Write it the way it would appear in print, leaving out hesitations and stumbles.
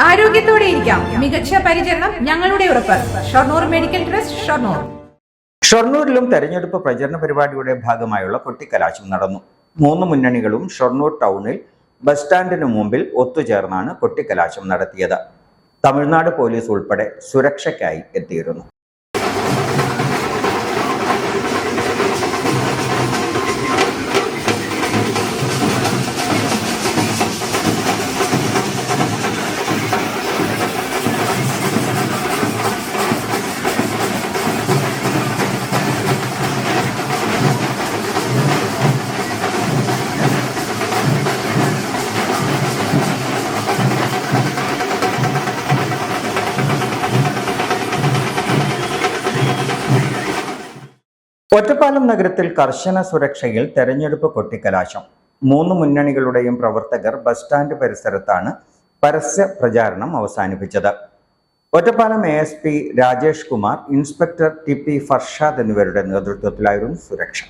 ആരോഗ്യത്തോടെ ഇരിക്കാം. മികച്ച പരിചരണം ഞങ്ങളുടെ ഉറപ്പ്. Shoranur medical trust, Shoranur. ഷൊർണൂരിലും തെരഞ്ഞെടുപ്പ് പ്രചരണ പരിപാടിയുടെ ഭാഗമായുള്ള കൊട്ടിക്കലാശം നടന്നു. 3 മുന്നണികളും ഷൊർണൂർ ടൗണിൽ ബസ് സ്റ്റാൻഡിനു മുമ്പിൽ ഒത്തുചേർന്നാണ് കൊട്ടിക്കലാശം നടത്തിയത്. തമിഴ്നാട് പോലീസ് ഉൾപ്പെടെ സുരക്ഷയ്ക്കായി എത്തിയിരുന്നു. ഒറ്റപ്പാലം നഗരത്തിൽ കർശന സുരക്ഷയിൽ തെരഞ്ഞെടുപ്പ് കൊട്ടിക്കലാശം. 3 മുന്നണികളുടെയും പ്രവർത്തകർ ബസ് സ്റ്റാൻഡ് പരിസരത്താണ് പരസ്യ പ്രചാരണം അവസാനിപ്പിച്ചത്. Ottapalam ASP Rajesh Kumar, inspector TP Farshad എന്നിവരുടെ നേതൃത്വത്തിലായിരുന്നു സുരക്ഷ.